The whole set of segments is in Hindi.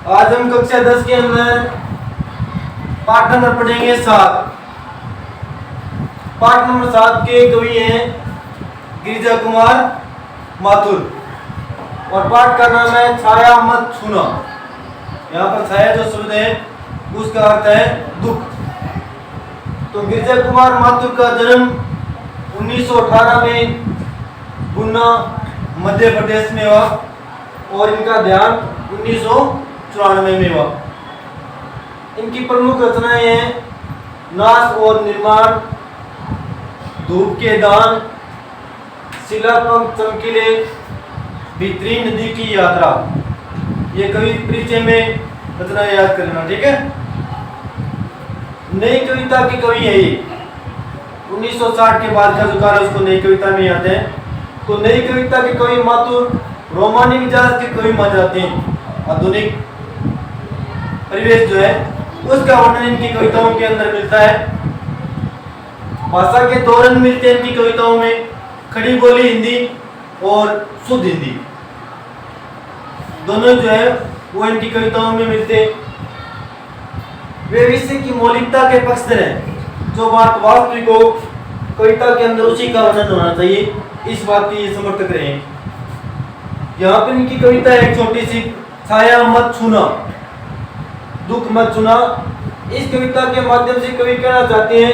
आज हम कक्षा 10 के अंदर पाठ नंबर पढ़ेंगे 7। पाठ नंबर 7 के कवि हैं गिरिजा कुमार माथुर और पाठ का नाम है छाया मत छूना। यहाँ पर छाया जो शब्द है उसका अर्थ है दुख। तो गिरिजा कुमार माथुर का जन्म 1918 में गुना मध्य प्रदेश में हुआ और इनका ध्यान 1994 में हुआ। इनकी प्रमुख रचनाएं हैं नाश और निर्माण, धूप के दान, शिलापंख चमकीले, भीतरी नदी की यात्रा। ये कवि परिचय में रचनाएं याद करना, ठीक है। नई कविता के कवि है ये। 1960 के बाद का जो काल है उसको नई कविता में आते हैं। तो नई कविता के कवि माथुर रोमानी मिजाज के कवि माने जाते हैं। आधुनिक परिवेश जो है उसका वर्णन इनकी कविताओं के अंदर मिलता है। भाषा के दो रंग मिलते हैं इनकी कविताओं में, खड़ी बोली हिंदी और शुद्ध हिंदी, दोनों जो है वो इनकी कविताओं में मिलते हैं। वे विषय की मौलिकता के पक्षधर हैं। जो बात वास्तविक हो कविता के अंदर उसी का वर्णन होना चाहिए, इस बात की ये समर्थक रहे हैं। यहाँ पर इनकी कविता है एक छोटी सी, छाया मत छूना, दुख मत छूना। इस कविता के माध्यम से कवि कहना चाहते हैं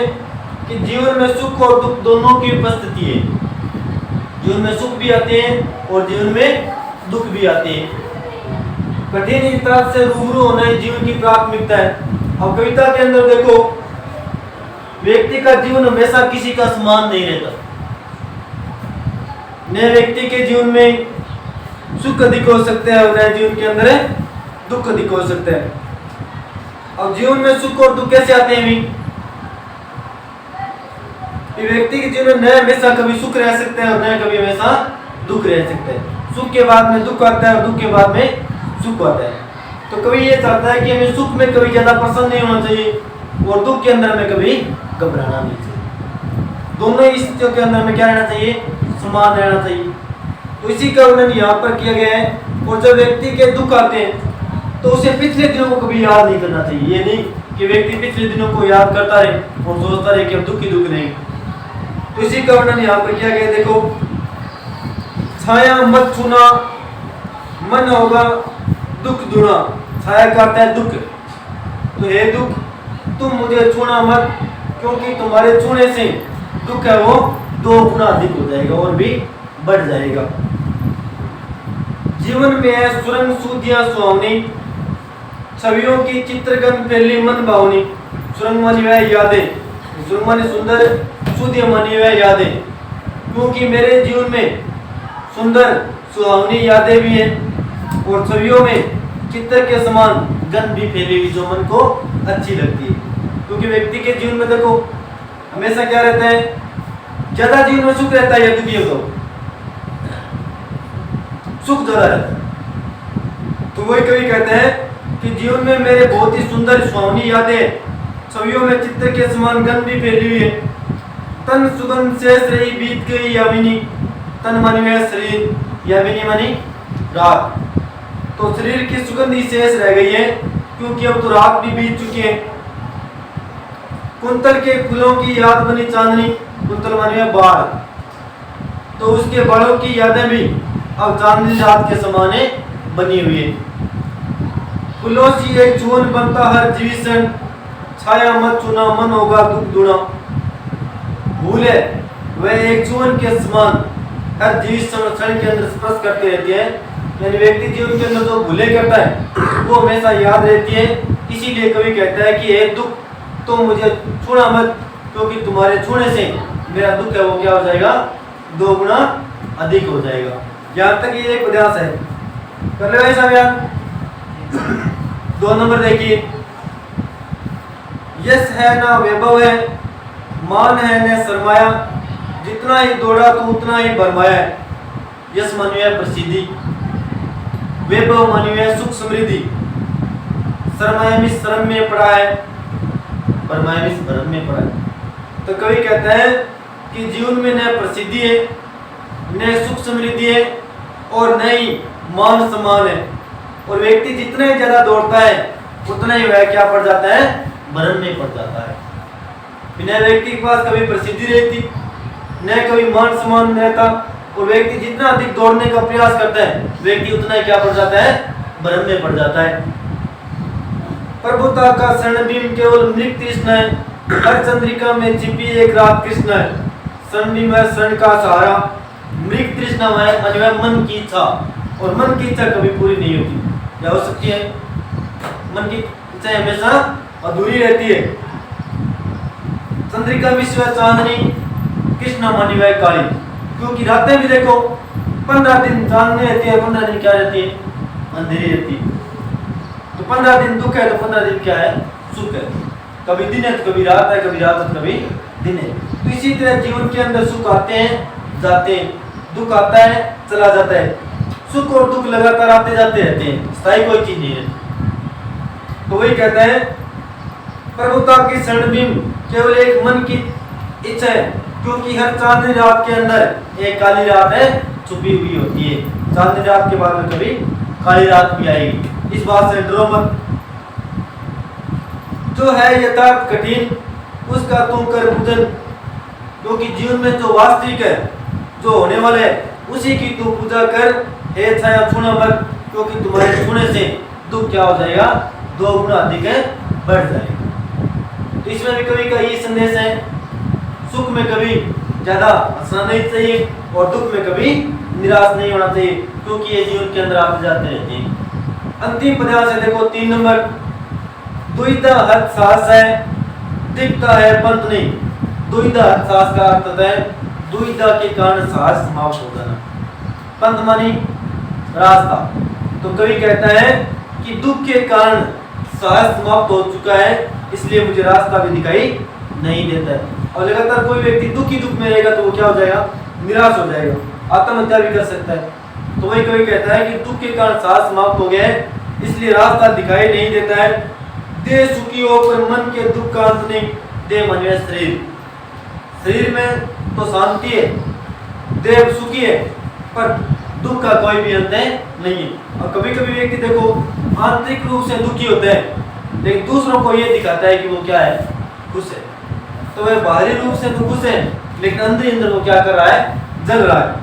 कि जीवन में सुख और दुख दोनों की उपस्थिति है। जीवन में सुख भी आते हैं और जीवन में दुख भी आते हैं। कठिन स्थिति से रूबरू होना ही जीवन की प्राथमिकता है। अब कविता के अंदर देखो, व्यक्ति का जीवन हमेशा किसी का समान नहीं रहता। नए व्यक्ति के जीवन में सुख अधिक हो सकता है और नए जीवन के अंदर दुख अधिक हो सकता है। अब जीवन में सुख और दुख कैसे आते हैं? व्यक्ति के जीवन में नए हमेशा कभी सुख रह सकता है और नए कभी हमेशा दुख रह सकता है। सुख के बाद में दुख आता है और दुख के बाद में सुख आता है। तो कवि ये चाहता है कि हमें सुख में कभी ज्यादा प्रसन्न नहीं होना चाहिए और दुख के अंदर में कभी घबराना नहीं चाहिए। दोनों ही स्थितियों के अंदर में क्या रहना चाहिए? समान रहना चाहिए। तो इसी का वर्णन यहाँ पर किया गया है। और जब व्यक्ति के दुख आते हैं तो उसे पिछले दिनों को कभी याद नहीं करना चाहिए। ये नहीं कि व्यक्ति पिछले दिनों को याद करता रहे और सोचता रहे कि अब दुख ही दुख नहीं। तो इसी का वर्णन यहाँ पर किया गया। देखो, छाया मत छूना, मन होगा दुख दुना। छाया करता है दुख, तो हे दुख तुम मुझे छूना मत, क्योंकि तुम्हारे छूने से दुख है वो 2 गुना अधिक हो जाएगा और भी बढ़ जाएगा। जीवन में है सुरंग सूदियां सुहावनी, छवियों की चित्रगन फैली मन भावनी। सुरंग मानी वह यादें, सुरंग मानी सुंदर, सूदियां मानी वह यादें, क्योंकि मेरे जीवन में सुंदर सुहावनी यादें भी हैं और छवियों में चित्र के समान गंध भी फैली हुई जो मन को अच्छी लगती है। क्योंकि व्यक्ति के जीवन में देखो हमेशा क्या रहता है? ज्यादा जीवन में सुख रहता है या दुखी हो? सुख ज्यादा रहता है। तो वही कवि कहते हैं कि जीवन में मेरे बहुत ही सुंदर सुहावनी यादें, छवियों में चित्र के समान गंध भी फैली हुई है। तन सुगंध शेष रही बीत गई यामिनी, तन मानी वह शरीर, यामिनी मानी रात। तो शरीर की सुगंध ही शेष रह गई है क्योंकि अब तो रात भी बीत चुकी है। कुंतल के फूलों की याद बनी चांदनी, कुंतल मानी है बाढ़, तो उसके बालों की यादें भी अब चांदनी रात के समान बनी हुई है। फूलों सी एक चून बनता हर जीविसन, छाया मत चुना मन होगा दुख दुना। भूल है वह एक चून के समान हर जीविसन क्षण के अंदर स्पर्श करते रहते हैं। यानी व्यक्ति जीवन के अंदर जो भूले करता है वो हमेशा याद रहती है। इसीलिए कवि कहता है कि हे दुख तुम मुझे छूना मत, क्योंकि तुम्हारे छूने से मेरा दुख है वो क्या हो जाएगा? 2 गुना अधिक हो जाएगा। यहाँ तक ये एक अभ्यास है, कर लो ऐसा बयान। 2 नंबर देखिए, यश है ना वैभव है, मान है न सरमाया, जितना ही दौड़ा तो उतना ही भरमाया। यश मानी है प्रसिद्धि, वैभव मानी है सुख समृद्धि, सरमाया में श्रम में पड़ा है, भरमाया में भ्रम में पड़ा है। तो कवि कहता है कि जीवन में न प्रसिद्धि है, न सुख समृद्धि है और न ही मान सम्मान है। और व्यक्ति जितना ही ज्यादा दौड़ता है उतना ही वह क्या पड़ जाता है, भ्रम में पड़ जाता है। बिना व्यक्ति के पास कभी प्रसिद्धि रहती न कभी मान सम्मान रहता, और व्यक्ति जितना अधिक दौड़ने का प्रयास करता है व्यक्ति उतना ही क्या पड़ जाता है, भ्रम में पड़ जाता है। प्रभुता का स्वर्णबिंब केवल मृग तृष्णा है, हर चंद्रिका में छिपी एक रात कृष्ण है। स्वर्णबिंब है स्वर्ण का सहारा, मृग तृष्णा है मन की इच्छा, और मन की इच्छा कभी पूरी नहीं होती। क्या हो सकती है, मन की इच्छा हमेशा अधूरी रहती है। चंद्रिका विश्व चांदनी, कृष्णा मानी वह काली, क्योंकि रातें भी देखो 15 दिन चांदनी रहती है, 15 दिन क्या रहती है, अंधेरी रहती है। तो 15 दिन दुख है तो 15 दिन क्या है, सुख है। कभी दिन है तो कभी रात है, कभी रात है तो कभी दिन है। तो इसी तरह जीवन के अंदर सुख आते हैं जाते हैं, दुख आता है चला जाता है। सुख और दुख लगातार आते जाते रहते हैं, स्थायी कोई चीज नहीं है। तो वही कहता है प्रभुता की स्वर्णबिंब केवल एक मन की इच्छा है, क्योंकि हर चांदनी रात के अंदर एक काली रात है छुपी हुई होती है। चांदनी रात के बाद में कभी काली रात भी आएगी, इस बात से डरो मत। जो है यथार्थ कठिन उसका तुम कर पूजन, क्योंकि जीवन में जो वास्तविक है, जो होने वाला है, उसी की तू पूजा कर। हे छाया छूना मत, क्योंकि तुम्हारे छूने से दुख क्या हो जाएगा, 2 गुना अधिक है बढ़ जाएगा। तो इसमें भी कभी का ये संदेश है, सुख में कभी ज्यादा हंसना नहीं चाहिए और दुख में कभी निराश नहीं होना चाहिए, क्योंकि ये जीवन के अंदर आते जाते रहते हैं। अंतिम पदार्थ से देखो 3 नंबर, दुविधा हत साहस है, दिखता है पंत नहीं। दुविधा हत साहस का अर्थ है दुविधा के कारण साहस समाप्त हो जाना, पंत मानी रास्ता। तो कवि कहता है कि दुख के कारण साहस समाप्त हो चुका है, इसलिए मुझे रास्ता भी दिखाई नहीं देता है। और लगातार कोई व्यक्ति दुख ही दुख में रहेगा तो वो क्या हो जाएगा, निराश हो जाएगा, आत्महत्या भी कर सकता है। तो वही कवि कहता है कि दुख के कारण साहस समाप्त हो गया है, इसलिए रास्ता दिखाई नहीं देता है। देह सुखी हो पर मन के दुख का अंत नहीं, देह मन में शरीर में तो शांति है, देह सुखी है पर दुख का कोई भी अंत नहीं है। और कभी कभी व्यक्ति देखो आंतरिक रूप से दुखी होते हैं, लेकिन दूसरों को ये दिखाता है कि वो क्या है, खुश है। तो वह बाहरी रूप से तो खुश है, लेकिन अंदर वो क्या कर रहा है, जल रहा है।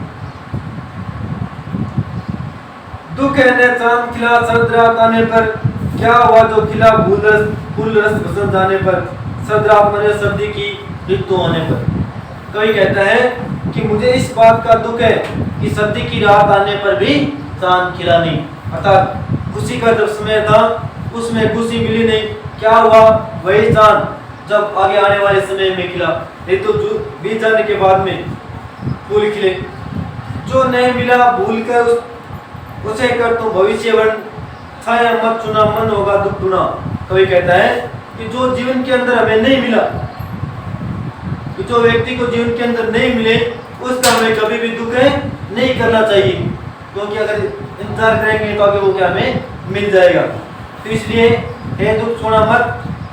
दुख है ने चांद खिला सर्द रात आने पर, क्या हुआ जो खिला फूल रस बसंत जाने पर, सर्द रात मने सर्दी की ऋतु आने पर। कवि कहता है कि मुझे इस बात का दुख है कि सर्दी की रात आने पर भी चांद खिला नहीं, अर्थात खुशी का जब समय था उसमें खुशी मिली नहीं। क्या हुआ, वही चांद जब आगे आने वाले समय में खिला, ऋतु बीत जाने के बाद में फूल खिले। जो नहीं मिला भूल कर उसे कर तो भविष्य बन, छाया मत चुना मन होगा दुख दुना। कवि कहता है कि जो जीवन के अंदर हमें नहीं मिला, कि जो व्यक्ति को जीवन के अंदर नहीं मिले उसका हमें कभी भी दुख नहीं करना चाहिए, क्योंकि अगर इंतजार करेंगे तो आगे वो क्या हमें मिल जाएगा। तो इसलिए हे दुख छोड़ा मत,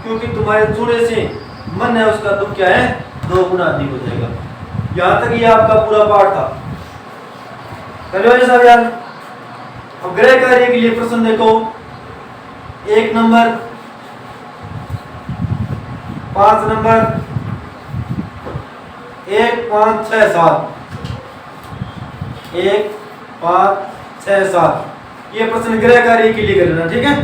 क्योंकि तुम्हारे छूने से मन है उसका दुख क्या है, 2 गुना अधिक हो जाएगा। यहाँ तक ये आपका पूरा पाठ था। साहब यार, अब ग्रह कार्य के लिए प्रश्न देखो, 1 नंबर, 5 नंबर, 1, 5, 6, 7, 1, 5, 6, 7 ये प्रश्न ग्रह कार्य के लिए करना, ठीक है।